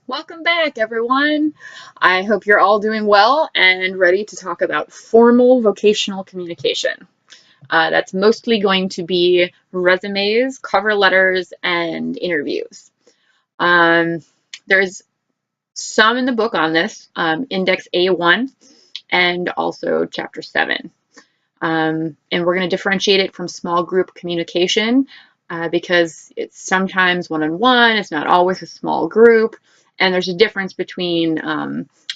Welcome back, everyone. I hope you're all doing well and ready to talk about formal vocational communication. That's mostly going to be resumes, cover letters, and interviews. Um, there's some in the book on this, Index A1 and also Chapter 7. And we're going to differentiate it from small group communication because it's sometimes one-on-one, it's not always a small group, and there's a difference between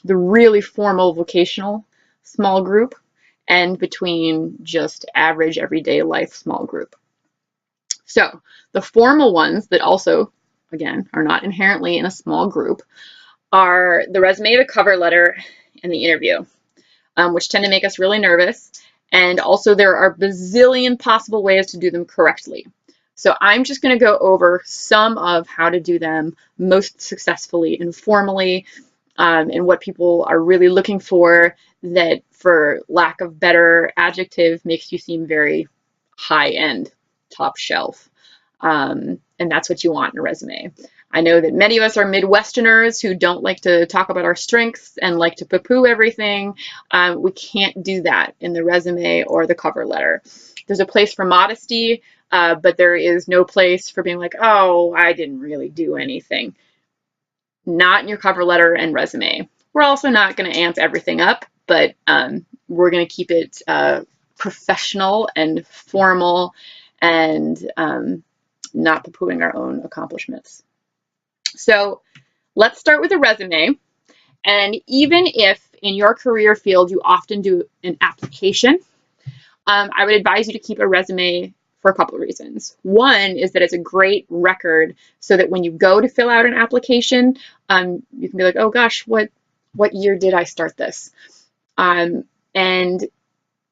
the really formal vocational small group and between just average everyday life small group. So the formal ones that also, again, are not inherently in a small group are the resume, the cover letter, and the interview, which tend to make us really nervous. And also there are bazillion possible ways to do them correctly. So I'm just going to go over some of how to do them most successfully and formally, and what people are really looking for that, for lack of better adjective, makes you seem very high-end, top shelf. And that's what you want in a resume. I know that many of us are Midwesterners who don't like to talk about our strengths and like to poo-poo everything. We can't do that in the resume or the cover letter. There's a place for modesty, but there is no place for being like, oh, I didn't really do anything. Not in your cover letter and resume. We're also not going to amp everything up, but we're going to keep it professional and formal and not poo-pooing our own accomplishments. So let's start with a resume. And even if in your career field you often do an application, I would advise you to keep a resume for a couple of reasons. One is that it's a great record so that when you go to fill out an application, you can be like, oh gosh, what year did I start this? And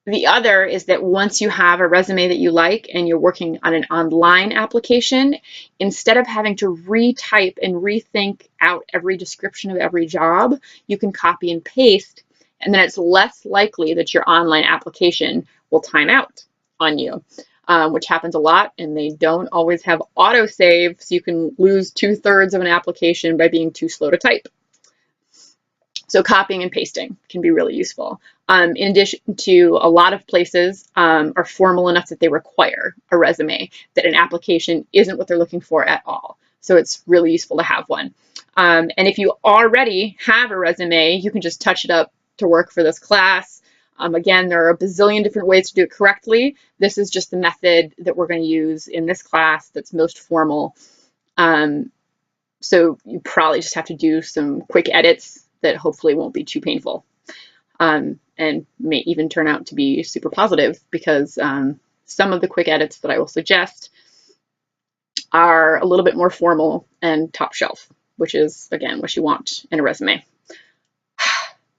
the other is that once you have a resume that you like and you're working on an online application, instead of having to retype and rethink out every description of every job, you can copy and paste, and then it's less likely that your online application will time out on you, which happens a lot, and they don't always have autosave, so you can lose 2/3 of an application by being too slow to type. So copying and pasting can be really useful. In addition to, a lot of places are formal enough that they require a resume, that an application isn't what they're looking for at all. So it's really useful to have one. And if you already have a resume, you can just touch it up to work for this class. Again, there are a bazillion different ways to do it correctly. This is just the method that we're going to use in this class that's most formal. So you probably just have to do some quick edits that hopefully won't be too painful, and may even turn out to be super positive, because some of the quick edits that I will suggest are a little bit more formal and top shelf, which is, again, what you want in a resume.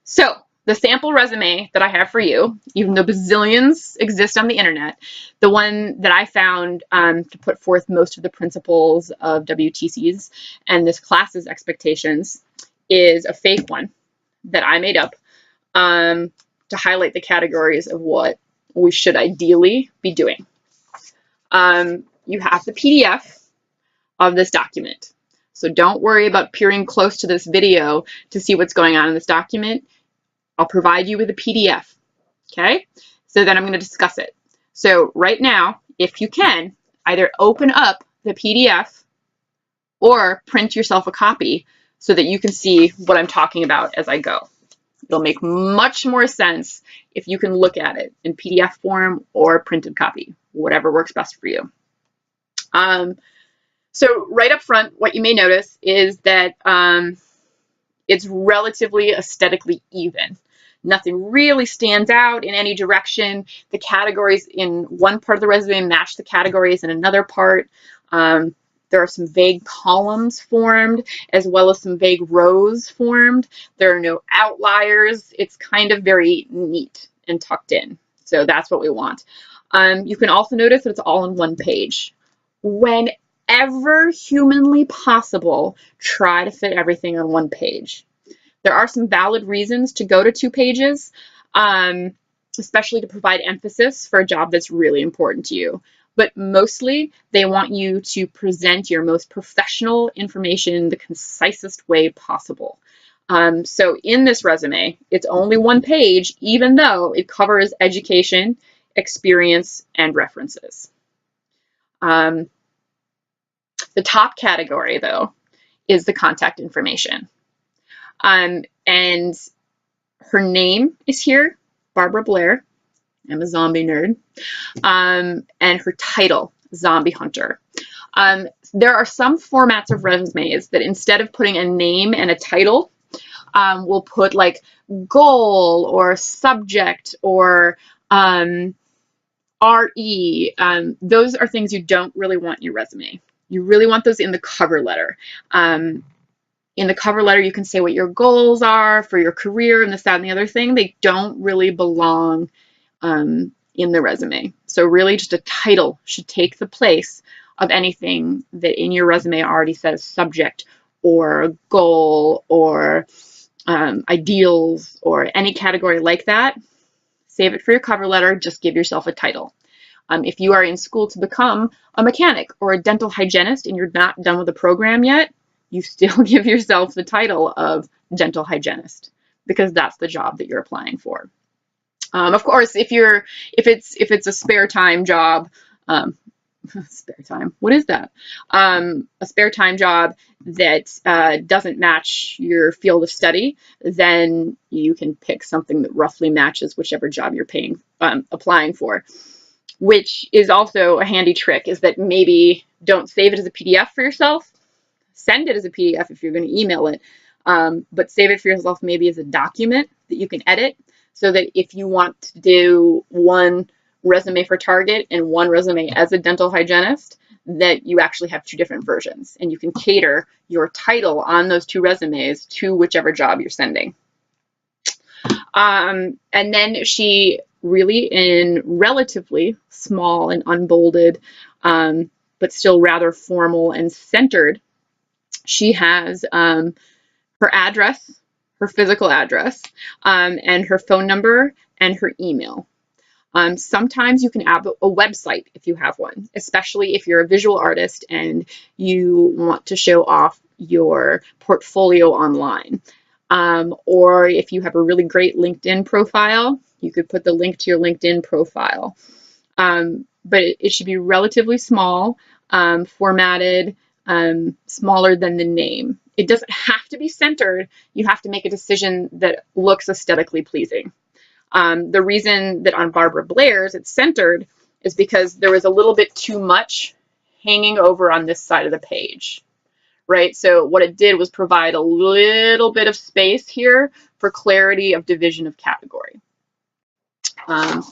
So the sample resume that I have for you, even though bazillions exist on the internet, the one that I found to put forth most of the principles of WTC's and this class's expectations is a fake one that I made up to highlight the categories of what we should ideally be doing. You have the PDF of this document. So don't worry about peering close to this video to see what's going on in this document. I'll provide you with a PDF, okay? So then I'm going to discuss it. So right now, if you can, either open up the PDF or print yourself a copy so that you can see what I'm talking about as I go. It'll make much more sense if you can look at it in PDF form or printed copy, whatever works best for you. So right up front, what you may notice is that it's relatively aesthetically even. Nothing really stands out in any direction. The categories in one part of the resume match the categories in another part. There are some vague columns formed, as well as some vague rows formed. There are no outliers. It's kind of very neat and tucked in. So that's what we want. You can also notice that it's all on one page. Whenever humanly possible, try to fit everything on one page. There are some valid reasons to go to 2 pages, especially to provide emphasis for a job that's really important to you. but mostly they want you to present your most professional information the concisest way possible. So in this resume, it's only one page, even though it covers education, experience, and references. The top category, though, is the contact information. And her name is here, Barbara Blair. I'm a zombie nerd. And her title, Zombie Hunter. There are some formats of resumes that instead of putting a name and a title, will put like goal or subject or RE. Those are things you don't really want in your resume. You really want those in the cover letter. In the cover letter, you can say what your goals are for your career and this, that, and the other thing. They don't really belong in the resume. So really just a title should take the place of anything that in your resume already says subject or goal or ideals or any category like that. Save it for your cover letter, just give yourself a title. If you are in school to become a mechanic or a dental hygienist and you're not done with the program yet, you still give yourself the title of dental hygienist because that's the job that you're applying for. Of course, if it's a spare time job, spare time, what is that? A spare time job that doesn't match your field of study, then you can pick something that roughly matches whichever job you're applying for. Which is also a handy trick, is that maybe don't save it as a PDF for yourself. Send it as a PDF if you're going to email it, but save it for yourself maybe as a document that you can edit, so that if you want to do one resume for Target and one resume as a dental hygienist, that you actually have two different versions, and you can cater your title on those two resumes to whichever job you're sending. And then she really, in relatively small and unbolded, but still rather formal and centered, she has her address, her physical address, and her phone number and her email. Sometimes you can add a website if you have one, especially if you're a visual artist and you want to show off your portfolio online. Or if you have a really great LinkedIn profile, you could put the link to your LinkedIn profile. But it should be relatively small, formatted, smaller than the name. It doesn't have to be centered. You have to make a decision that looks aesthetically pleasing. The reason that on Barbara Blair's it's centered is because there was a little bit too much hanging over on this side of the page, right? So what it did was provide a little bit of space here for clarity of division of category. The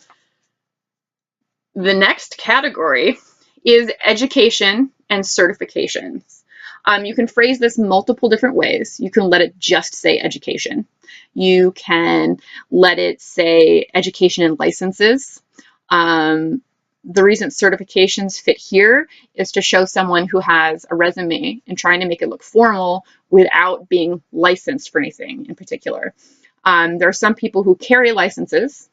next category is education and certifications. You can phrase this multiple different ways. You can let it just say education. You can let it say education and licenses. The reason certifications fit here is to show someone who has a resume and trying to make it look formal without being licensed for anything in particular. There are some people who carry licenses,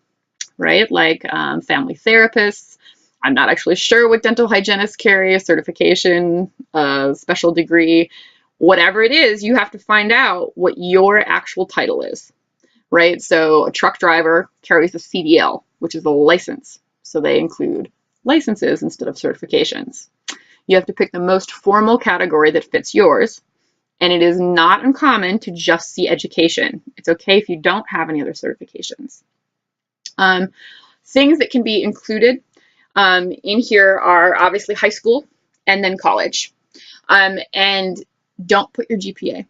right? Like family therapists. I'm not actually sure what dental hygienists carry, a certification, a special degree, whatever it is, you have to find out what your actual title is, right? So a truck driver carries a CDL, which is a license. So they include licenses instead of certifications. You have to pick the most formal category that fits yours. And it is not uncommon to just see education. It's okay if you don't have any other certifications. Things that can be included in here are obviously high school and then college. And don't put your GPA.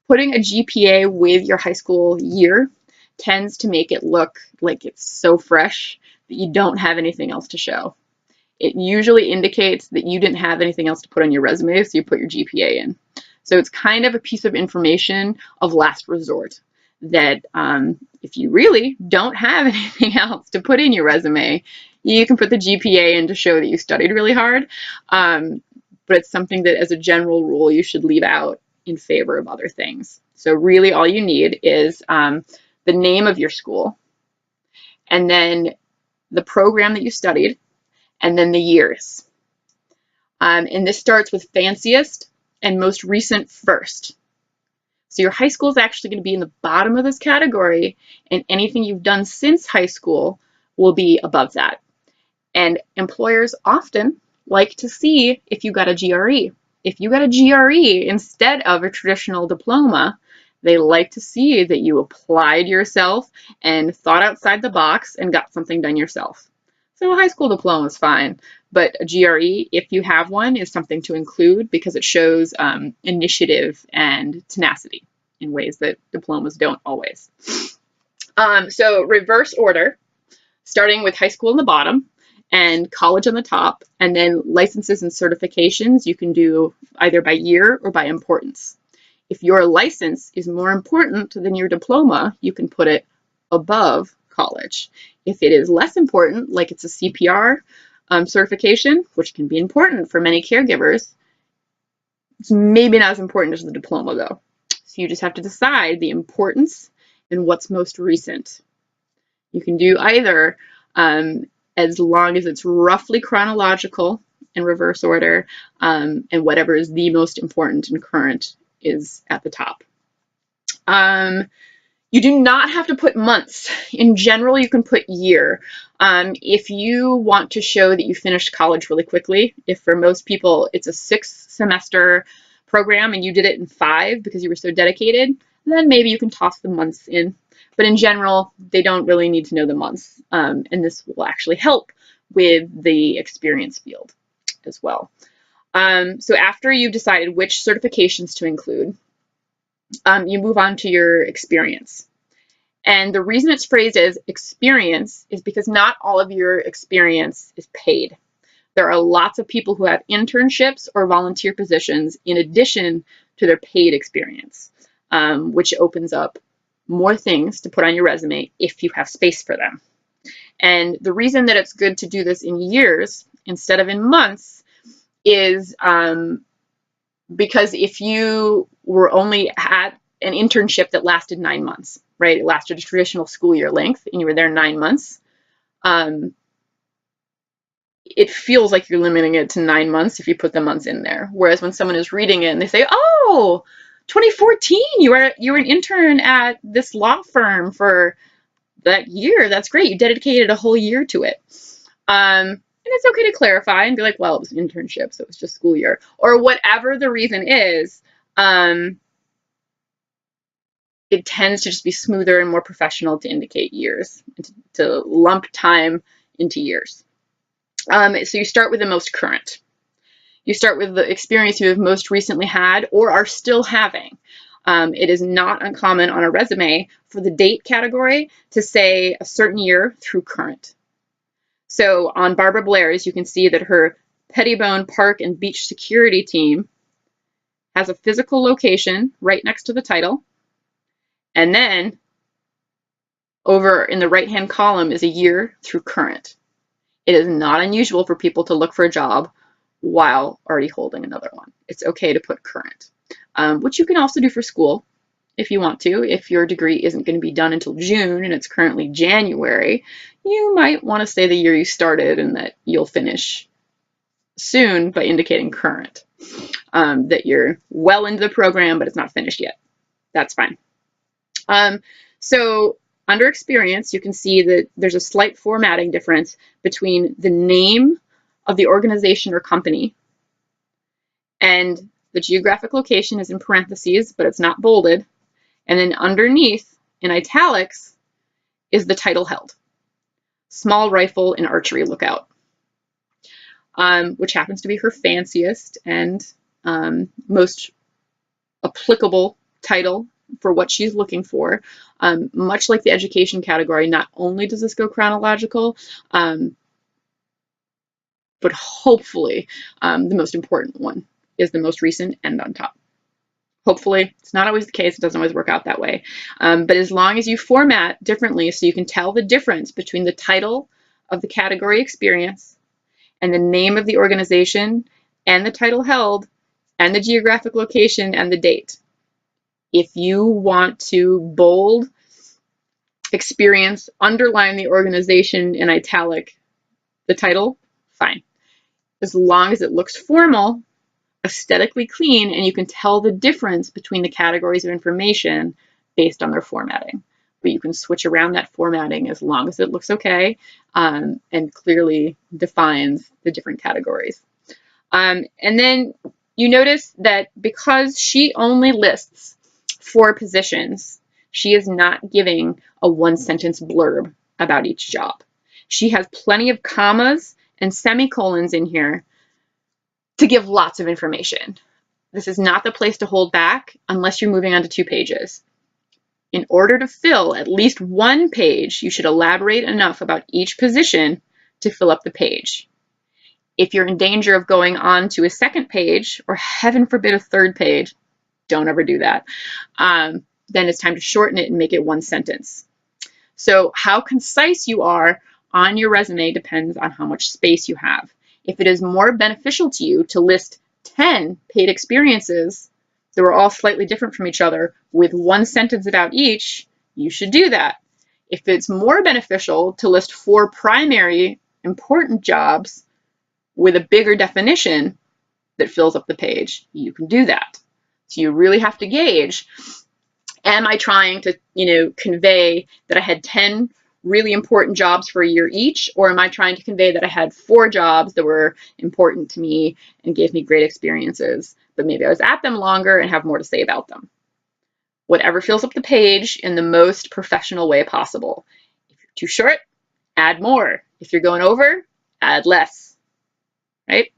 Putting a GPA with your high school year tends to make it look like it's so fresh that you don't have anything else to show. It usually indicates that you didn't have anything else to put on your resume, so you put your GPA in. So it's kind of a piece of information of last resort that if you really don't have anything else to put in your resume, you can put the GPA in to show that you studied really hard. But it's something that as a general rule, you should leave out in favor of other things. So really all you need is the name of your school, and then the program that you studied, and then the years. And this starts with fanciest and most recent first. So your high school is actually going to be in the bottom of this category, and anything you've done since high school will be above that. And employers often like to see if you got a GRE. If you got a GRE instead of a traditional diploma, they like to see that you applied yourself and thought outside the box and got something done yourself. So a high school diploma is fine, but a GRE, if you have one, is something to include because it shows initiative and tenacity in ways that diplomas don't always. So reverse order, starting with high school in the bottom and college on the top, and then licenses and certifications you can do either by year or by importance. If your license is more important than your diploma, you can put it above college. If it is less important, like it's a CPR certification, which can be important for many caregivers, it's maybe not as important as the diploma though. So you just have to decide the importance and what's most recent. You can do either as long as it's roughly chronological in reverse order, and whatever is the most important and current is at the top. You do not have to put months. In general, you can put year. If you want to show that you finished college really quickly, if for most people it's a 6-semester program and you did it in 5 because you were so dedicated, then maybe you can toss the months in. But in general, they don't really need to know the months, and this will actually help with the experience field as well. So after you've decided which certifications to include, you move on to your experience. And the reason it's phrased as experience is because not all of your experience is paid. There are lots of people who have internships or volunteer positions in addition to their paid experience, which opens up more things to put on your resume if you have space for them. And the reason that it's good to do this in years instead of in months is because if you were only at an internship that lasted 9 months, right? It lasted a traditional school year length and you were there 9 months. It feels like you're limiting it to 9 months if you put the months in there. Whereas when someone is reading it and they say, oh, 2014, you were an intern at this law firm for that year. That's great. You dedicated a whole year to it. And it's okay to clarify and be like, well, it was an internship, so it was just school year. Or whatever the reason is, it tends to just be smoother and more professional to indicate years, to lump time into years. So you start with the most current. You start with the experience you have most recently had or are still having. It is not uncommon on a resume for the date category to say a certain year through current. So on Barbara Blair's, you can see that her Pettibone Park and Beach Security Team has a physical location right next to the title. And then over in the right-hand column is a year through current. It is not unusual for people to look for a job while already holding another one. It's okay to put current, which you can also do for school if you want to. If your degree isn't going to be done until June and it's currently January, you might want to say the year you started and that you'll finish soon by indicating current, that you're well into the program but it's not finished yet. That's fine. So under experience, you can see that there's a slight formatting difference between the name of the organization or company and the geographic location is in parentheses, but it's not bolded. And then underneath in italics is the title held. Small Rifle and Archery Lookout, which happens to be her fanciest and most applicable title for what she's looking for. Much like the education category, not only does this go chronological, but hopefully the most important one is the most recent and on top. Hopefully, it's not always the case, it doesn't always work out that way. But as long as you format differently so you can tell the difference between the title of the category experience and the name of the organization and the title held and the geographic location and the date. If you want to bold experience, underline the organization in italic, the title, fine. As long as it looks formal, aesthetically clean, and you can tell the difference between the categories of information based on their formatting. But you can switch around that formatting as long as it looks okay, and clearly defines the different categories. And then you notice that because she only lists 4 positions, she is not giving a 1-sentence blurb about each job. She has plenty of commas and semicolons in here to give lots of information. This is not the place to hold back unless you're moving on to 2 pages. In order to fill at least 1 page, you should elaborate enough about each position to fill up the page. If you're in danger of going on to a 2nd page, or heaven forbid a 3rd page, don't ever do that, then it's time to shorten it and make it 1 sentence. So how concise you are on your resume depends on how much space you have. If it is more beneficial to you to list 10 paid experiences that were all slightly different from each other with 1 sentence about each, you should do that. If it's more beneficial to list 4 primary important jobs with a bigger definition that fills up the page, you can do that. So you really have to gauge, am I trying to, convey that I had 10 really important jobs for a year each, or am I trying to convey that I had 4 jobs that were important to me and gave me great experiences, but maybe I was at them longer and have more to say about them? Whatever fills up the page in the most professional way possible. If you're too short, add more. If you're going over, add less, right?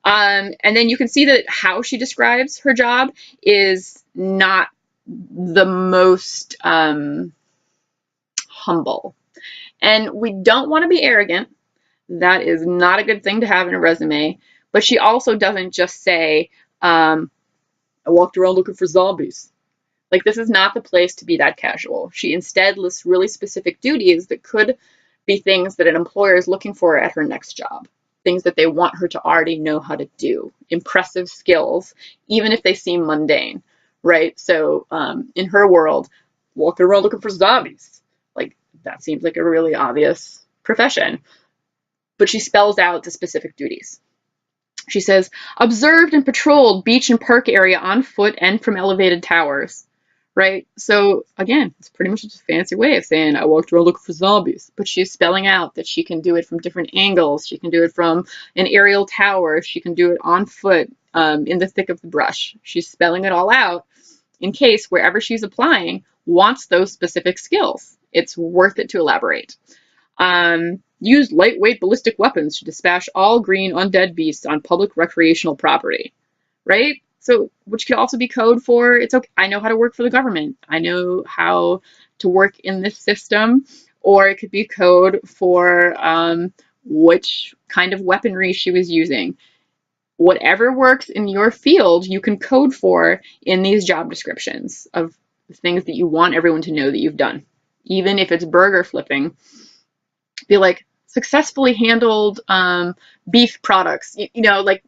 And then you can see that how she describes her job is not the most humble. And we don't want to be arrogant. That is not a good thing to have in a resume. But she also doesn't just say, I walked around looking for zombies. Like, this is not the place to be that casual. She instead lists really specific duties that could be things that an employer is looking for at her next job. Things that they want her to already know how to do. Impressive skills, even if they seem mundane, right? So in her world, walking around looking for zombies. Like, that seems like a really obvious profession. But she spells out the specific duties. She says, observed and patrolled beach and park area on foot and from elevated towers, right? So again, it's pretty much just a fancy way of saying I walked around looking for zombies, but she's spelling out that she can do it from different angles. She can do it from an aerial tower. She can do it on foot, in the thick of the brush. She's spelling it all out in case wherever she's applying wants those specific skills. It's worth it to elaborate. Used lightweight ballistic weapons to dispatch all green undead beasts on public recreational property, right? So, which could also be code for, it's okay, I know how to work for the government. I know how to work in this system. Or it could be code for which kind of weaponry she was using. Whatever works in your field, you can code for in these job descriptions of things that you want everyone to know that you've done. Even if it's burger flipping, be like, successfully handled beef products, like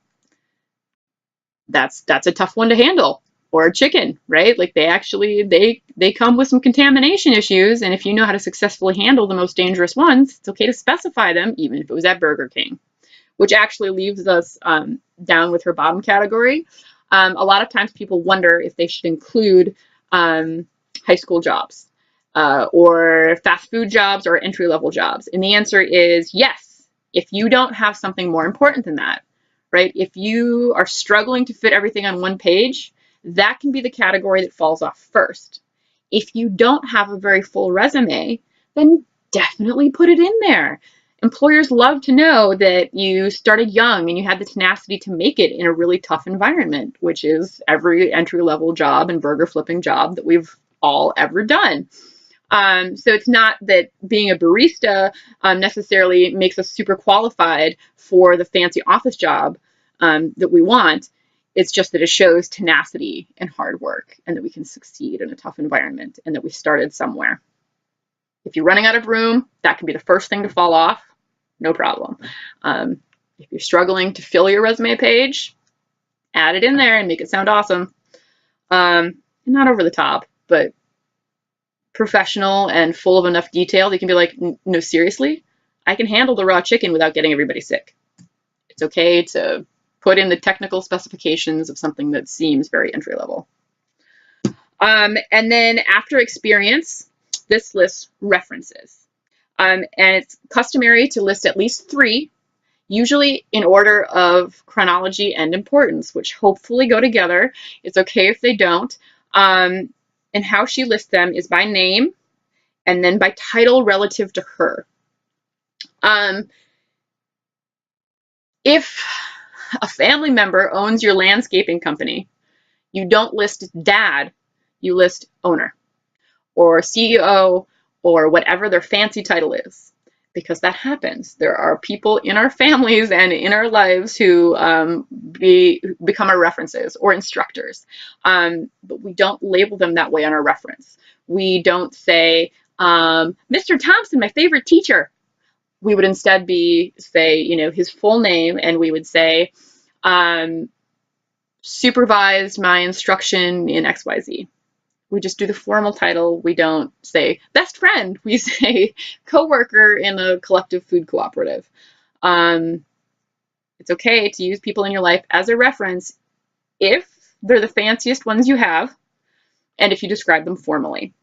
that's a tough one to handle. Or chicken, right? Like they come with some contamination issues, and if you know how to successfully handle the most dangerous ones, it's okay to specify them, even if it was at Burger King. Which actually leaves us down with her bottom category. A lot of times people wonder if they should include high school jobs. Or fast food jobs or entry-level jobs? And the answer is yes, if you don't have something more important than that, right? If you are struggling to fit everything on 1 page, that can be the category that falls off first. If you don't have a very full resume, then definitely put it in there. Employers love to know that you started young and you had the tenacity to make it in a really tough environment, which is every entry-level job and burger flipping job that we've all ever done. So it's not that being a barista necessarily makes us super qualified for the fancy office job that we want. It's just that it shows tenacity and hard work, and that we can succeed in a tough environment, and that we started somewhere. If you're running out of room, that can be the first thing to fall off. No problem. If you're struggling to fill your resume page, add it in there and make it sound awesome. Not over the top, but professional and full of enough detail that you can be like, no, seriously, I can handle the raw chicken without getting everybody sick. It's okay to put in the technical specifications of something that seems very entry level. And then after experience, this lists references. And it's customary to list at least 3, usually in order of chronology and importance, which hopefully go together. It's okay if they don't. And how she lists them is by name and then by title relative to her. If a family member owns your landscaping company, you don't list dad, you list owner or CEO or whatever their fancy title is, because that happens. There are people in our families and in our lives who become our references or instructors, but we don't label them that way on our reference. We don't say, Mr. Thompson, my favorite teacher. We would instead say, his full name, and we would say, supervised my instruction in XYZ. We just do the formal title. We don't say best friend. We say coworker in a collective food cooperative. It's okay to use people in your life as a reference if they're the fanciest ones you have and if you describe them formally.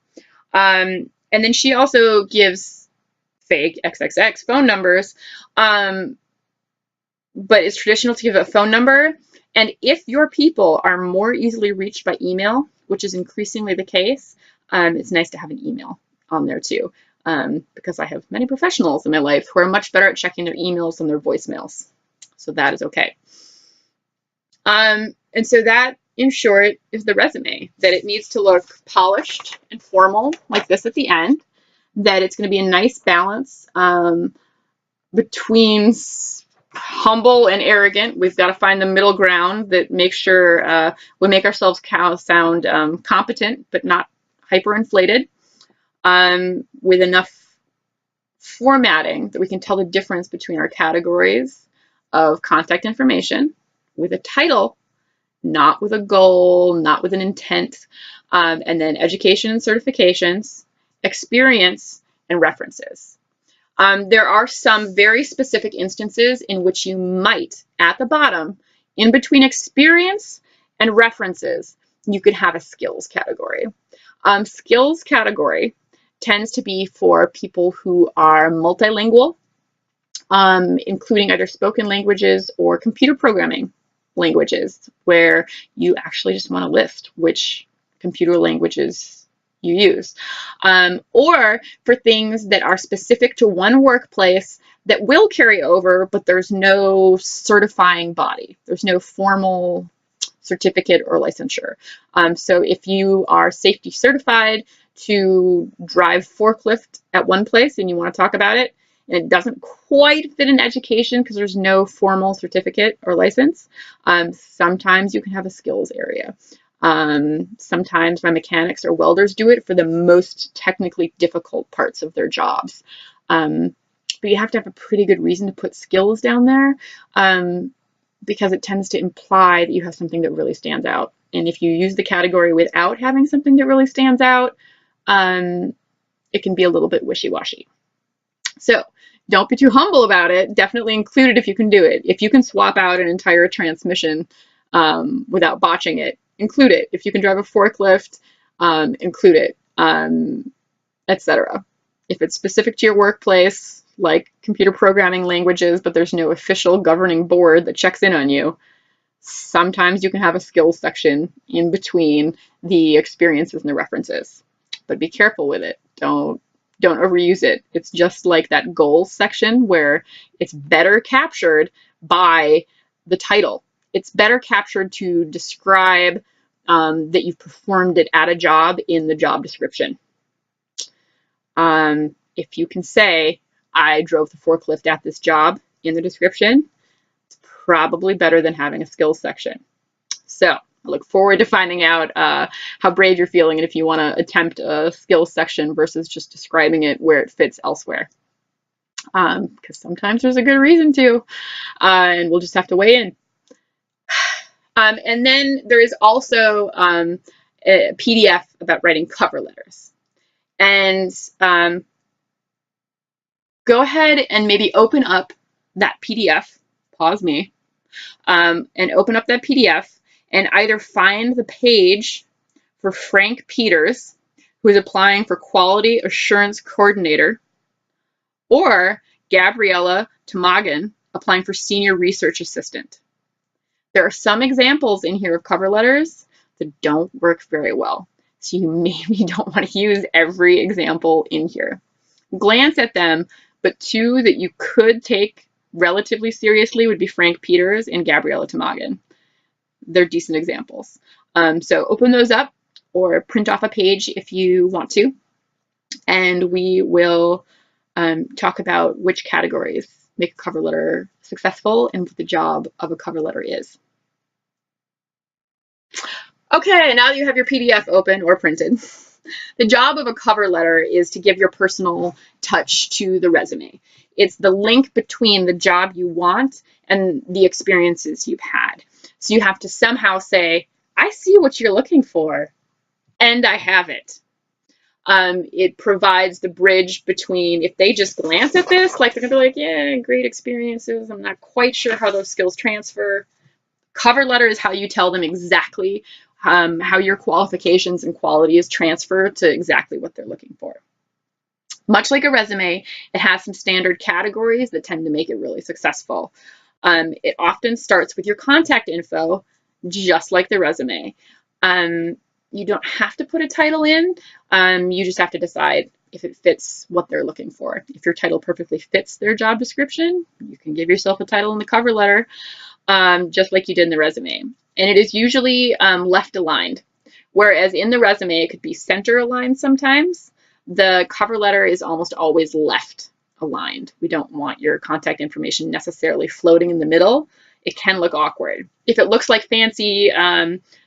And then she also gives fake XXX phone numbers, but it's traditional to give a phone number. And if your people are more easily reached by email, which is increasingly the case, it's nice to have an email on there too, because I have many professionals in my life who are much better at checking their emails than their voicemails. So that is okay. And so that, in short, is the resume, that it needs to look polished and formal like this at the end, that it's going to be a nice balance between humble and arrogant. We've got to find the middle ground that makes sure we make ourselves sound competent but not hyperinflated, with enough formatting that we can tell the difference between our categories of contact information, with a title, not with a goal, not with an intent, and then education and certifications, experience, and references. There are some very specific instances in which you might, at the bottom, in between experience and references, you could have a skills category. Skills category tends to be for people who are multilingual, including either spoken languages or computer programming languages, where you actually just want to list which computer languages you use, or for things that are specific to one workplace that will carry over, but there's no certifying body. There's no formal certificate or licensure. So if you are safety certified to drive forklift at one place and you want to talk about it, and it doesn't quite fit in education because there's no formal certificate or license, sometimes you can have a skills area. Sometimes my mechanics or welders do it for the most technically difficult parts of their jobs. But you have to have a pretty good reason to put skills down there, because it tends to imply that you have something that really stands out. And if you use the category without having something that really stands out, it can be a little bit wishy-washy. So don't be too humble about it. Definitely include it if you can do it. If you can swap out an entire transmission without botching it, include it. If you can drive a forklift, include it, etc. If it's specific to your workplace, like computer programming languages, but there's no official governing board that checks in on you, sometimes you can have a skills section in between the experiences and the references. But be careful with it. Don't overuse it. It's just like that goals section where it's better captured by the title. It's better captured to describe that you've performed it at a job in the job description. If you can say, I drove the forklift at this job in the description, it's probably better than having a skills section. So I look forward to finding out how brave you're feeling and if you want to attempt a skills section versus just describing it where it fits elsewhere. Because sometimes there's a good reason to, and we'll just have to weigh in. And then there is also a PDF about writing cover letters. And go ahead and maybe open up that PDF pause me, and open up that PDF and either find the page for Frank Peters, who is applying for Quality Assurance Coordinator, or Gabriella Tomagan, applying for Senior Research Assistant. There are some examples in here of cover letters that don't work very well, so you maybe don't want to use every example in here. Glance at them, but two that you could take relatively seriously would be Frank Peters and Gabriella Tomagan. They're decent examples. So open those up or print off a page if you want to, and we will talk about which categories make a cover letter successful and what the job of a cover letter is. Okay, now that you have your PDF open or printed, the job of a cover letter is to give your personal touch to the resume. It's the link between the job you want and the experiences you've had. So you have to somehow say, I see what you're looking for, and I have it. It provides the bridge between, if they just glance at this, like they're gonna be like, yeah, great experiences, I'm not quite sure how those skills transfer. Cover letter is how you tell them exactly how your qualifications and qualities transfer to exactly what they're looking for. Much like a resume, it has some standard categories that tend to make it really successful. It often starts with your contact info, just like the resume. You don't have to put a title in, you just have to decide if it fits what they're looking for. If your title perfectly fits their job description, you can give yourself a title in the cover letter, just like you did in the resume. And it is usually left aligned, whereas in the resume it could be center aligned sometimes. The cover letter is almost always left aligned. We don't want your contact information necessarily floating in the middle. It can look awkward. If it looks like fancy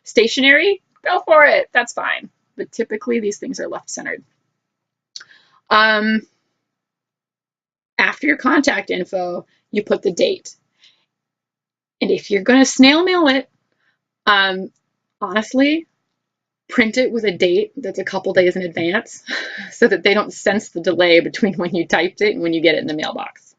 stationery, go for it, that's fine. But typically these things are left centered. After your contact info, you put the date. And if you're going to snail mail it, honestly, print it with a date that's a couple days in advance so that they don't sense the delay between when you typed it and when you get it in the mailbox.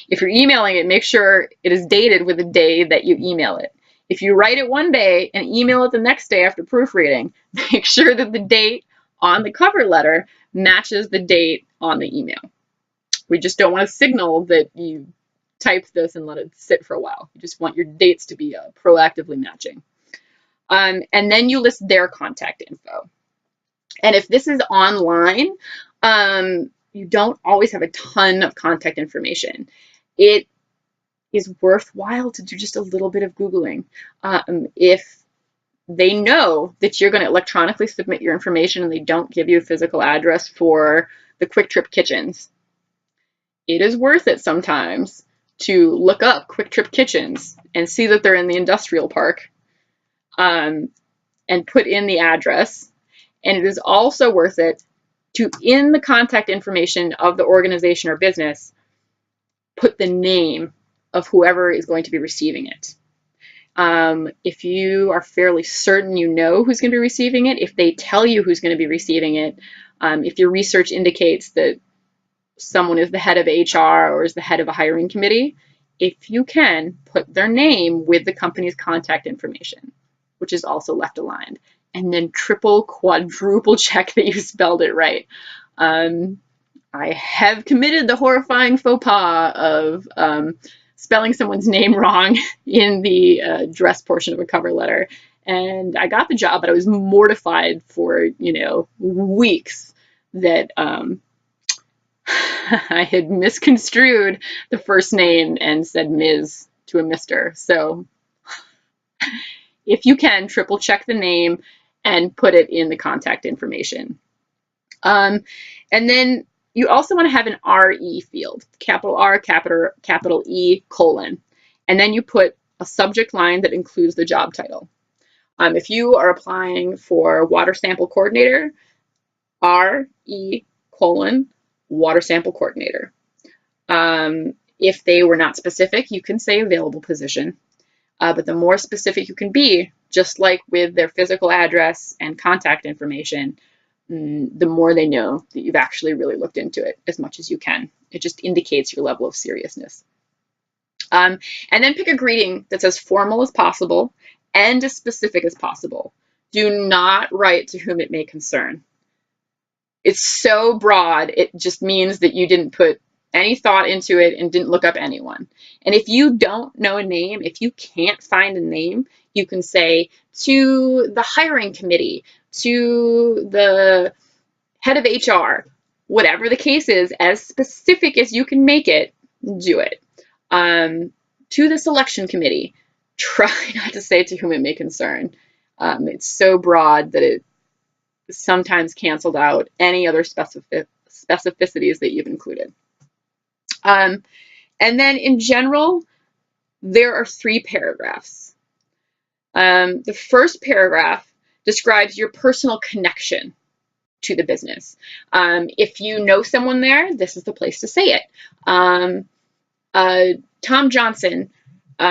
If you're emailing it, make sure it is dated with the day that you email it. If you write it one day and email it the next day after proofreading, make sure that the date on the cover letter matches the date on the email. We just don't want to signal that you typed this and let it sit for a while. You just want your dates to be proactively matching. And then you list their contact info. And if this is online, you don't always have a ton of contact information. It is worthwhile to do just a little bit of Googling. If they know that you're going to electronically submit your information and they don't give you a physical address for the Quick Trip kitchens, it is worth it sometimes to look up Quick Trip kitchens and see that they're in the industrial park, and put in the address. And it is also worth it to, in the contact information of the organization or business, put the name of whoever is going to be receiving it. If you are fairly certain you know who's going to be receiving it, if they tell you who's going to be receiving it, if your research indicates that someone is the head of HR or is the head of a hiring committee, if you can, put their name with the company's contact information, which is also left aligned, and then triple, quadruple check that you spelled it right. I have committed the horrifying faux pas of spelling someone's name wrong in the address portion of a cover letter, and I got the job, but I was mortified for, weeks that I had misconstrued the first name and said Ms. to a Mr. So if you can, triple check the name and put it in the contact information. And then you also want to have an RE field, capital R, capital E, colon. And then you put a subject line that includes the job title. If you are applying for water sample coordinator, RE, colon, water sample coordinator. If they were not specific, you can say available position. But the more specific you can be, just like with their physical address and contact information, the more they know that you've actually really looked into it as much as you can. It just indicates your level of seriousness. And then pick a greeting that's as formal as possible and as specific as possible. Do not write to whom it may concern. It's so broad, it just means that you didn't put any thought into it and didn't look up anyone. And if you don't know a name, if you can't find a name, you can say to the hiring committee, to the head of HR, whatever the case is, as specific as you can make it, do it. To the selection committee, try not to say to whom it may concern. It's so broad that it sometimes canceled out any other specificities that you've included. And then in general, there are 3 paragraphs. The first paragraph describes your personal connection to the business. If you know someone there, this is the place to say it. Tom Johnson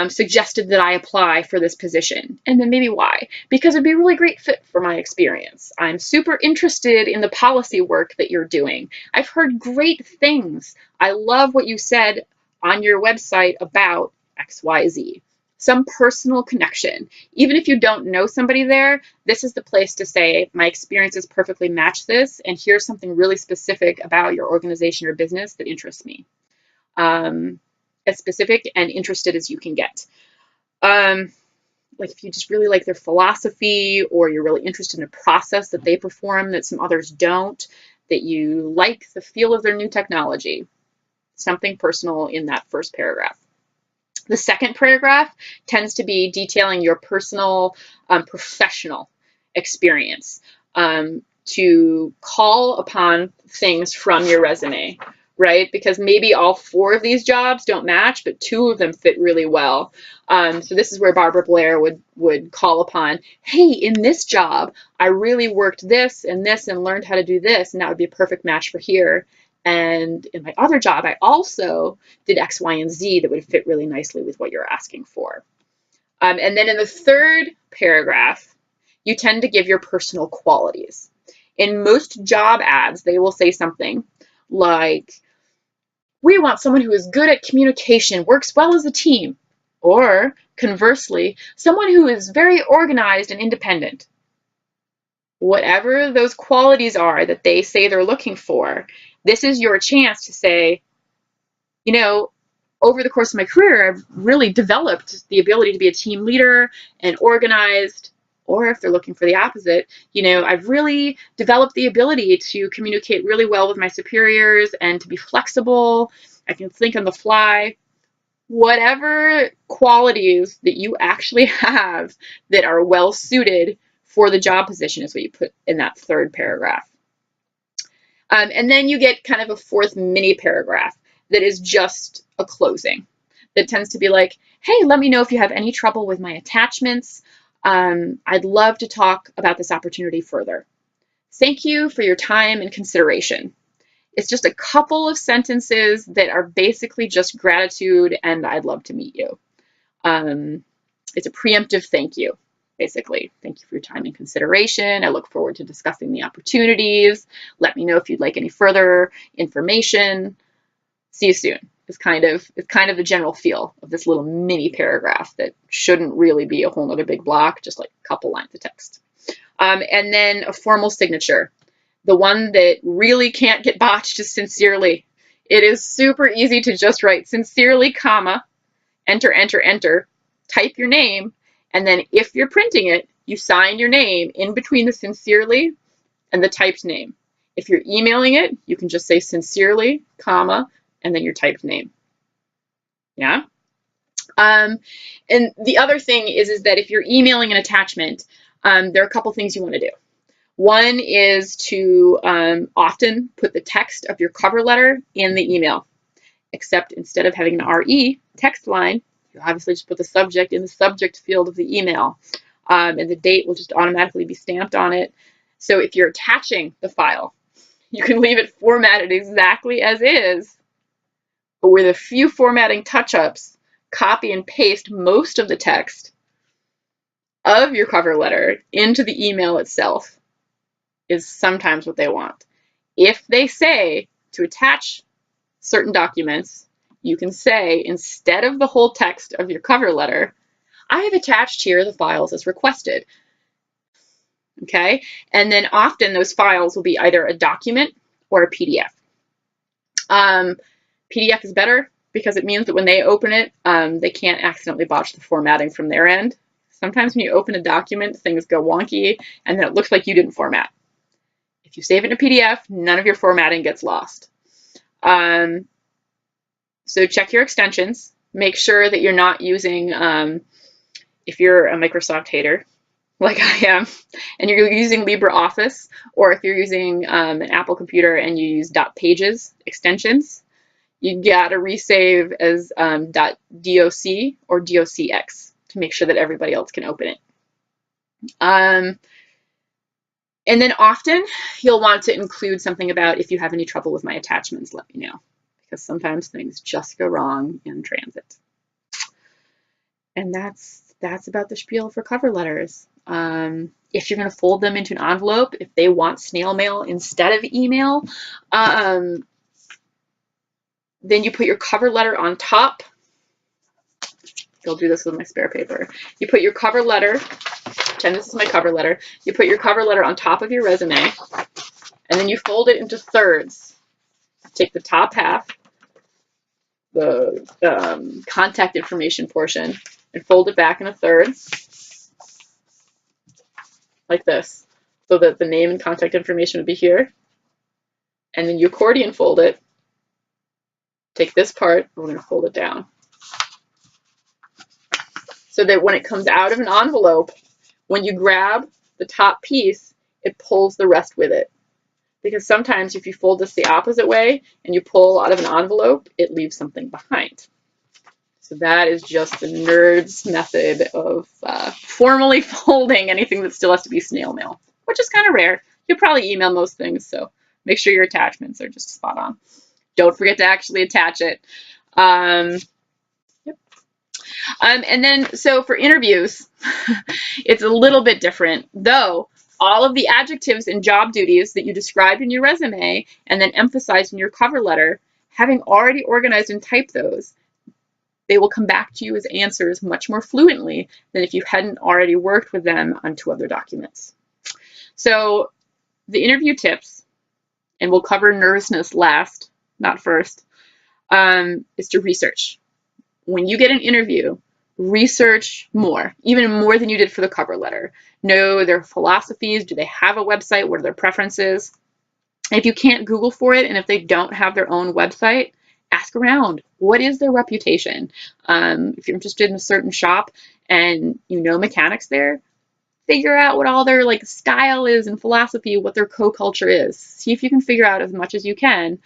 suggested that I apply for this position, and then maybe why. Because it'd be a really great fit for my experience. I'm super interested in the policy work that you're doing. I've heard great things. I love what you said on your website about XYZ. Some personal connection. Even if you don't know somebody there, this is the place to say, my experiences perfectly match this, and here's something really specific about your organization or business that interests me. As specific and interested as you can get. Like if you just really like their philosophy, or you're really interested in a process that they perform that some others don't, that you like the feel of their new technology, something personal in that first paragraph. The second paragraph tends to be detailing your personal professional experience, to call upon things from your resume, right? Because maybe all 4 of these jobs don't match, but 2 of them fit really well. So this is where Barbara Blair would call upon, hey, in this job, I really worked this and learned how to do this, and that would be a perfect match for here. And in my other job, I also did X, Y, and Z that would fit really nicely with what you're asking for. And then in the third paragraph, you tend to give your personal qualities. In most job ads, they will say something like, we want someone who is good at communication, works well as a team. Or conversely, someone who is very organized and independent. Whatever those qualities are that they say they're looking for, this is your chance to say, you know, over the course of my career, I've really developed the ability to be a team leader and organized. Or if they're looking for the opposite, you know, I've really developed the ability to communicate really well with my superiors and to be flexible. I can think on the fly. Whatever qualities that you actually have that are well suited for the job position is what you put in that third paragraph. And then you get kind of a fourth mini paragraph that is just a closing. That tends to be like, hey, let me know if you have any trouble with my attachments. I'd love to talk about this opportunity further. Thank you for your time and consideration. It's just a couple of sentences that are basically just gratitude and I'd love to meet you. It's a preemptive thank you, basically. Thank you for your time and consideration. I look forward to discussing the opportunities. Let me know if you'd like any further information. See you soon. It's kind of the general feel of this little mini paragraph that shouldn't really be a whole nother big block, just like a couple lines of text. And then a formal signature. The one that really can't get botched is sincerely. It is super easy to just write sincerely, comma, enter, enter, enter, type your name, and then if you're printing it, you sign your name in between the sincerely and the typed name. If you're emailing it, you can just say sincerely, comma, and then your typed name. Yeah? And the other thing is that if you're emailing an attachment, there are a couple things you want to do. One is to often put the text of your cover letter in the email, except instead of having an RE text line, you obviously just put the subject in the subject field of the email, and the date will just automatically be stamped on it. So if you're attaching the file, you can leave it formatted exactly as is, but with a few formatting touch-ups, copy and paste most of the text of your cover letter into the email itself is sometimes what they want. If they say to attach certain documents, you can say, instead of the whole text of your cover letter, I have attached here the files as requested. Okay, and then often those files will be either a document or a PDF. PDF is better because it means that when they open it, they can't accidentally botch the formatting from their end. Sometimes when you open a document, things go wonky, and then it looks like you didn't format. If you save it in a PDF, none of your formatting gets lost. So check your extensions. Make sure that you're not using, if you're a Microsoft hater, like I am, and you're using LibreOffice, or if you're using an Apple computer and you use .pages extensions, you gotta resave as .doc or docx to make sure that everybody else can open it. And then often you'll want to include something about, if you have any trouble with my attachments, let me know, because sometimes things just go wrong in transit. And that's about the spiel for cover letters. If you're going to fold them into an envelope, if they want snail mail instead of email, then you put your cover letter on top. I'll do this with my spare paper. You put your cover letter, pretend this is my cover letter, you put your cover letter on top of your resume, and then you fold it into thirds. Take the top half, the contact information portion, and fold it back into thirds, like this, so that the name and contact information would be here. And then you accordion fold it. Take this part, and we're going to fold it down, so that when it comes out of an envelope, when you grab the top piece, it pulls the rest with it. Because sometimes if you fold this the opposite way and you pull out of an envelope, it leaves something behind. So that is just the nerd's method of formally folding anything that still has to be snail mail, which is kind of rare. You'll probably email most things, so make sure your attachments are just spot on. Don't forget to actually attach it. And then, so for interviews, it's a little bit different, though all of the adjectives and job duties that you described in your resume and then emphasized in your cover letter, having already organized and typed those, they will come back to you as answers much more fluently than if you hadn't already worked with them on 2 other documents. So the interview tips, and we'll cover nervousness last, not first, is to research. When you get an interview, research more, even more than you did for the cover letter. Know their philosophies. Do they have a website? What are their preferences? And if you can't Google for it, and if they don't have their own website, ask around. What is their reputation? If you're interested in a certain shop and you know mechanics there, figure out what all their style is and philosophy, what their co-culture is. See if you can figure out as much as you can,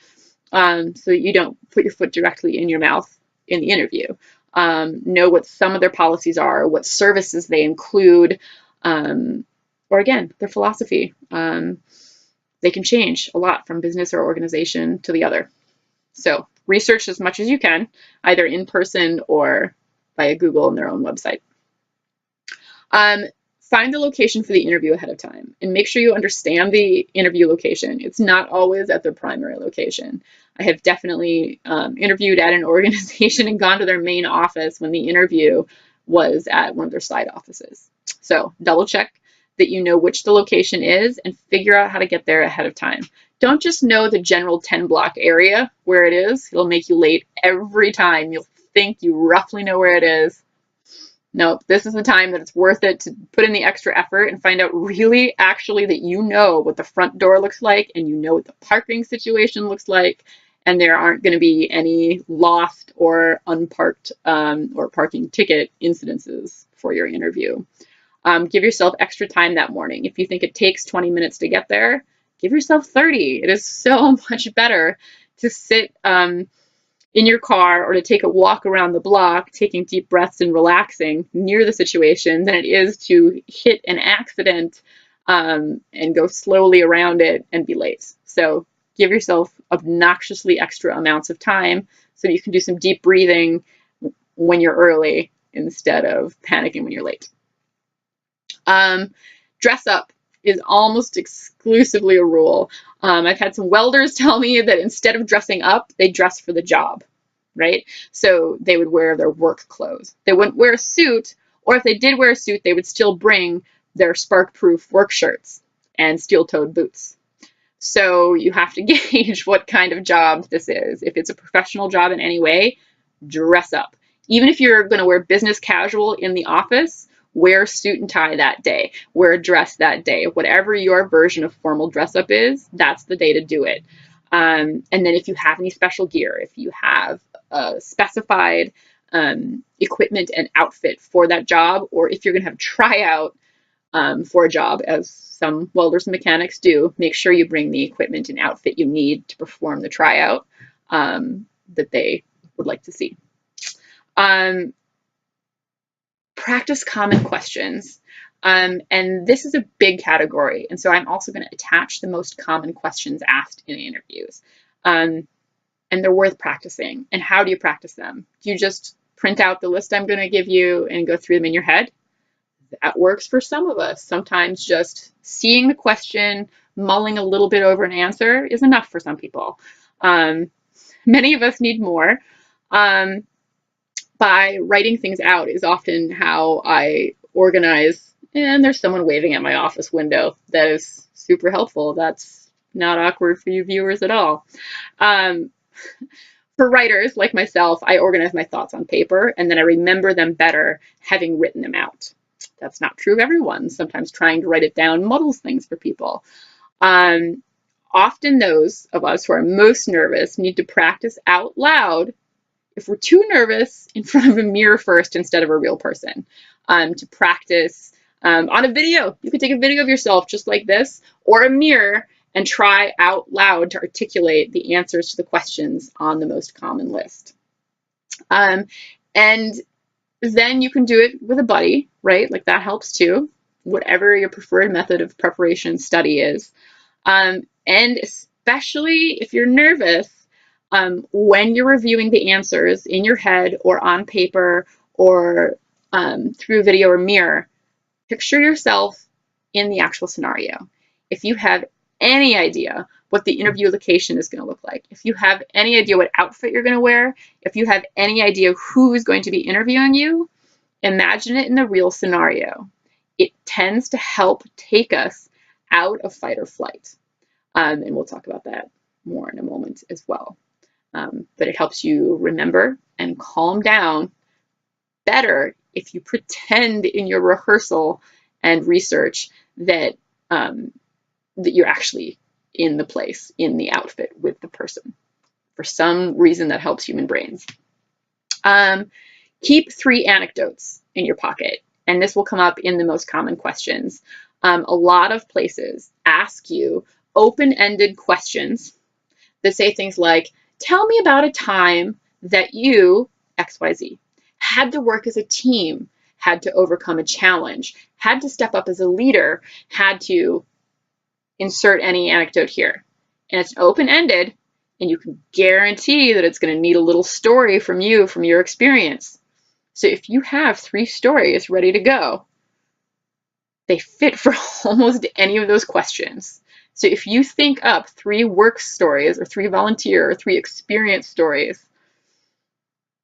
so that you don't put your foot directly in your mouth in the interview. Know what some of their policies are, what services they include, or again, their philosophy. They can change a lot from business or organization to the other. So research as much as you can, either in person or via Google and their own website. Find the location for the interview ahead of time and make sure you understand the interview location. It's not always at their primary location. I have definitely interviewed at an organization and gone to their main office when the interview was at one of their side offices. So double check that you know which the location is and figure out how to get there ahead of time. Don't just know the general 10-block area where it is. It'll make you late every time. You'll think you roughly know where it is. No, this is the time that it's worth it to put in the extra effort and find out really actually that you know what the front door looks like and you know what the parking situation looks like, and there aren't going to be any lost or unparked or parking ticket incidences for your interview. Give yourself extra time that morning. If you think it takes 20 minutes to get there, give yourself 30. It is so much better to sit in your car or to take a walk around the block, taking deep breaths and relaxing near the situation than it is to hit an accident and go slowly around it and be late. So give yourself obnoxiously extra amounts of time so that you can do some deep breathing when you're early instead of panicking when you're late. Dress up is almost exclusively a rule. I've had some welders tell me that instead of dressing up, they dress for the job. right? So they would wear their work clothes. They wouldn't wear a suit, or if they did wear a suit, they would still bring their spark-proof work shirts and steel-toed boots. So you have to gauge what kind of job this is. If it's a professional job in any way, dress up. Even if you're going to wear business casual in the office, wear a suit and tie that day, wear a dress that day. Whatever your version of formal dress up is, that's the day to do it. And then if you have any special gear, if you have specified equipment and outfit for that job, or if you're going to have a tryout for a job, as some welders and mechanics do, make sure you bring the equipment and outfit you need to perform the tryout that they would like to see. Practice common questions. And this is a big category. And so I'm also going to attach the most common questions asked in interviews. And they're worth practicing. And how do you practice them? Do you just print out the list I'm going to give you and go through them in your head? That works for some of us. Sometimes just seeing the question, mulling a little bit over an answer is enough for some people. Many of us need more. By writing things out is often how I organize. And there's someone waving at my office window. That is super helpful. That's not awkward for you viewers at all. For writers like myself, I organize my thoughts on paper and then I remember them better having written them out. That's not true of everyone. Sometimes trying to write it down muddles things for people. Often those of us who are most nervous need to practice out loud if we're too nervous in front of a mirror first instead of a real person. To practice on a video. You could take a video of yourself just like this, or a mirror, and try out loud to articulate the answers to the questions on the most common list. And then you can do it with a buddy, right? Like that helps too, whatever your preferred method of preparation study is. And especially if you're nervous, when you're reviewing the answers in your head or on paper or through video or mirror, picture yourself in the actual scenario. If you have any idea what the interview location is going to look like, if you have any idea what outfit you're going to wear, if you have any idea who is going to be interviewing you, imagine it in the real scenario. It tends to help take us out of fight or flight. And we'll talk about that more in a moment as well. But it helps you remember and calm down better if you pretend in your rehearsal and research that that you're actually in the place, in the outfit with the person. For some reason, that helps human brains. Keep 3 anecdotes in your pocket, and this will come up in the most common questions. A lot of places ask you open-ended questions that say things like, tell me about a time that you, XYZ, had to work as a team, had to overcome a challenge, had to step up as a leader, had to insert any anecdote here. And it's open-ended, and you can guarantee that it's going to need a little story from you, from your experience. So if you have 3 stories ready to go, they fit for almost any of those questions. So if you think up 3 work stories or 3 volunteer or 3 experience stories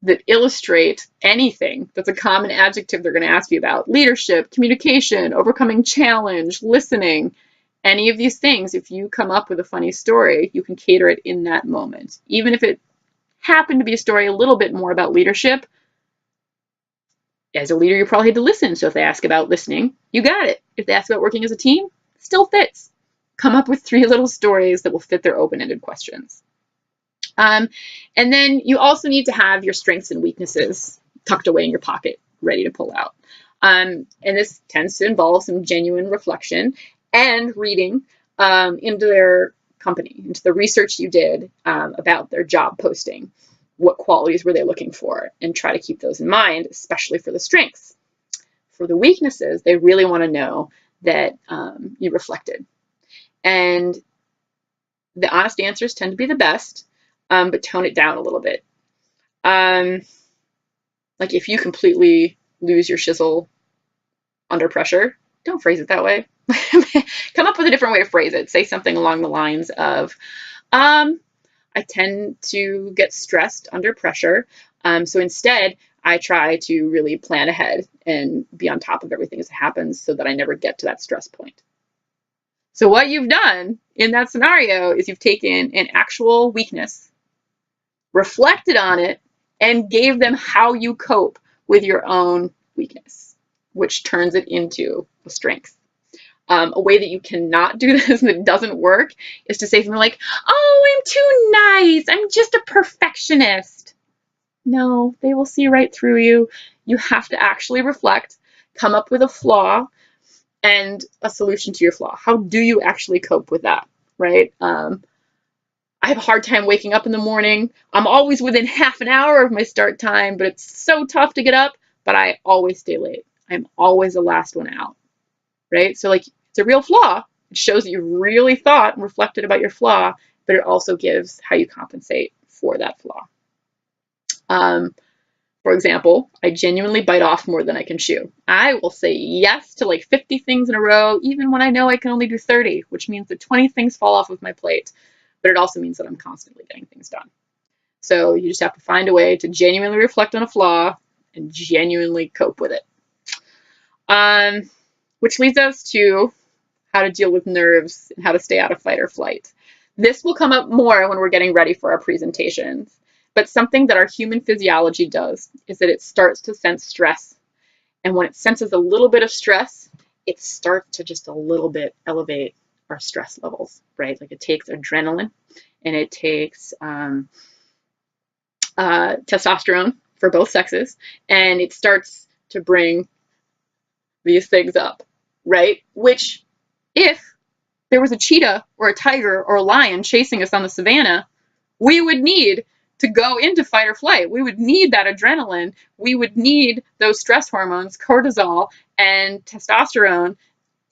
that illustrate anything that's a common adjective they're going to ask you about, leadership, communication, overcoming challenge, listening, any of these things, if you come up with a funny story, you can cater it in that moment. Even if it happened to be a story a little bit more about leadership, as a leader, you probably had to listen. So if they ask about listening, you got it. If they ask about working as a team, it still fits. Come up with 3 little stories that will fit their open-ended questions. And then you also need to have your strengths and weaknesses tucked away in your pocket, ready to pull out. And this tends to involve some genuine reflection and reading into their company, into the research you did about their job posting. What qualities were they looking for? And try to keep those in mind, especially for the strengths. For the weaknesses, they really want to know that you reflected. And the honest answers tend to be the best, but tone it down a little bit. Like if you completely lose your shizzle under pressure, don't phrase it that way. Come up with a different way to phrase it. Say something along the lines of, I I tend to get stressed under pressure. So instead, I try to really plan ahead and be on top of everything as it happens so that I never get to that stress point. So what you've done in that scenario is you've taken an actual weakness, reflected on it, and gave them how you cope with your own weakness, which turns it into a strength. A way that you cannot do this and it doesn't work is to say something like, oh, I'm too nice. I'm just a perfectionist. No, they will see right through you. You have to actually reflect, come up with a flaw and a solution to your flaw. How do you actually cope with that, right? I have a hard time waking up in the morning. I'm always within half an hour of my start time, but it's so tough to get up, but I always stay late. I'm always the last one out, right? So like, it's a real flaw. It shows that you really thought and reflected about your flaw, but it also gives how you compensate for that flaw. For example, I genuinely bite off more than I can chew. I will say yes to like 50 things in a row, even when I know I can only do 30, which means that 20 things fall off of my plate. But it also means that I'm constantly getting things done. So you just have to find a way to genuinely reflect on a flaw and genuinely cope with it. Which leads us to how to deal with nerves and how to stay out of fight or flight. This will come up more when we're getting ready for our presentations. But something that our human physiology does is that it starts to sense stress. And when it senses a little bit of stress, it starts to just a little bit elevate our stress levels, right? Like it takes adrenaline and it takes testosterone for both sexes, and it starts to bring these things up, right? Which, if there was a cheetah or a tiger or a lion chasing us on the savannah, we would need to go into fight or flight. We would need that adrenaline. We would need those stress hormones, cortisol and testosterone,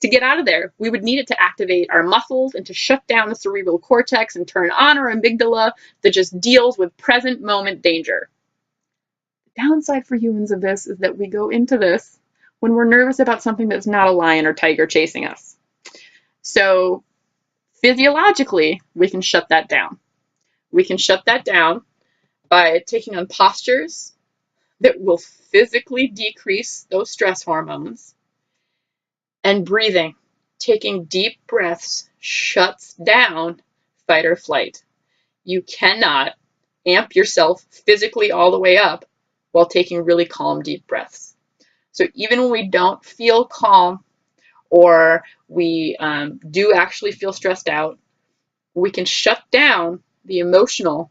to get out of there. We would need it to activate our muscles and to shut down the cerebral cortex and turn on our amygdala that just deals with present moment danger. The downside for humans of this is that we go into this when we're nervous about something that's not a lion or tiger chasing us. So physiologically, we can shut that down. We can shut that down by taking on postures that will physically decrease those stress hormones, and breathing. Taking deep breaths shuts down fight or flight. You cannot amp yourself physically all the way up while taking really calm, deep breaths. So even when we don't feel calm or we do actually feel stressed out, we can shut down the emotional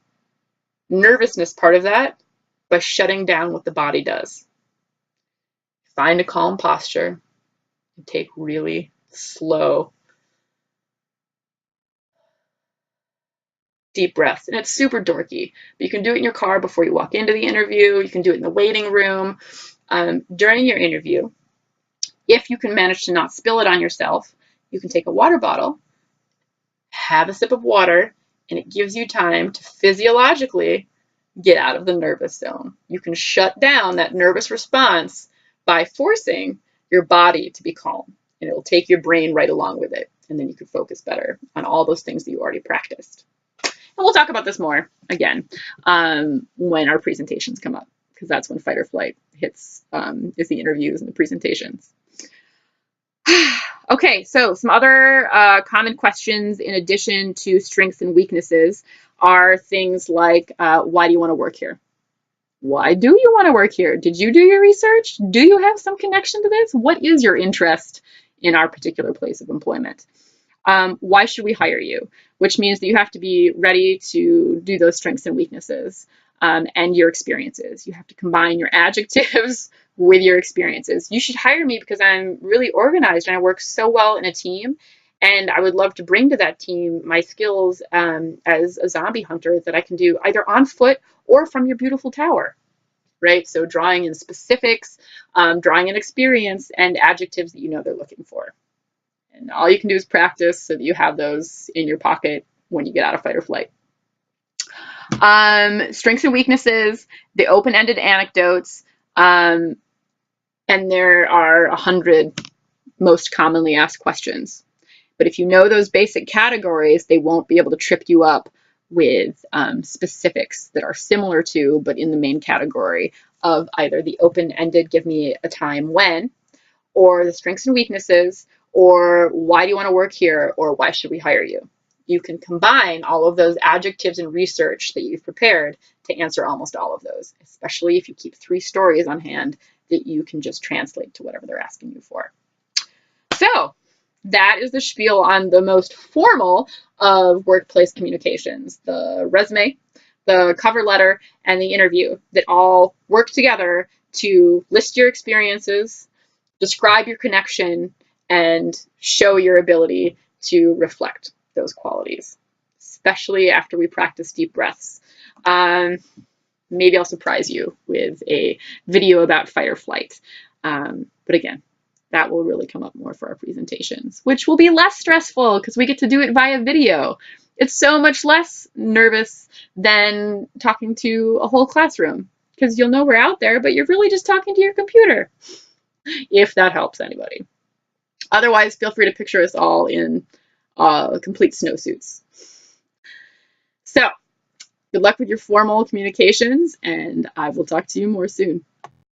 nervousness part of that by shutting down what the body does. Find a calm posture and take really slow, deep breaths. And it's super dorky, but you can do it in your car before you walk into the interview. You can do it in the waiting room. During your interview, if you can manage to not spill it on yourself, you can take a water bottle, have a sip of water, and it gives you time to physiologically get out of the nervous zone. You can shut down that nervous response by forcing your body to be calm, and it will take your brain right along with it. And then you can focus better on all those things that you already practiced. And we'll talk about this more again when our presentations come up, because that's when fight or flight hits, is the interviews and the presentations. Okay, so some other common questions in addition to strengths and weaknesses are things like, why do you want to work here? Why do you want to work here? Did you do your research? Do you have some connection to this? What is your interest in our particular place of employment? Why should we hire you? Which means that you have to be ready to do those strengths and weaknesses and your experiences. You have to combine your adjectives with your experiences. You should hire me because I'm really organized and I work so well in a team. And I would love to bring to that team my skills as a zombie hunter that I can do either on foot or from your beautiful tower, right? So drawing in specifics, drawing in experience and adjectives that you know they're looking for. And all you can do is practice so that you have those in your pocket when you get out of fight or flight. Strengths and weaknesses, the open-ended anecdotes, and there are 100 most commonly asked questions. But if you know those basic categories, they won't be able to trip you up with specifics that are similar to, but in the main category of either the open-ended, give me a time when, or the strengths and weaknesses, or why do you want to work here, or why should we hire you? You can combine all of those adjectives and research that you've prepared to answer almost all of those, especially if you keep 3 stories on hand that you can just translate to whatever they're asking you for. So that is the spiel on the most formal of workplace communications, the resume, the cover letter, and the interview that all work together to list your experiences, describe your connection, and show your ability to reflect those qualities, especially after we practice deep breaths. Maybe I'll surprise you with a video about fight or flight. But again, that will really come up more for our presentations, which will be less stressful because we get to do it via video. It's so much less nervous than talking to a whole classroom because you'll know we're out there, but you're really just talking to your computer, if that helps anybody. Otherwise, feel free to picture us all in complete snowsuits. So, good luck with your formal communications, and I will talk to you more soon.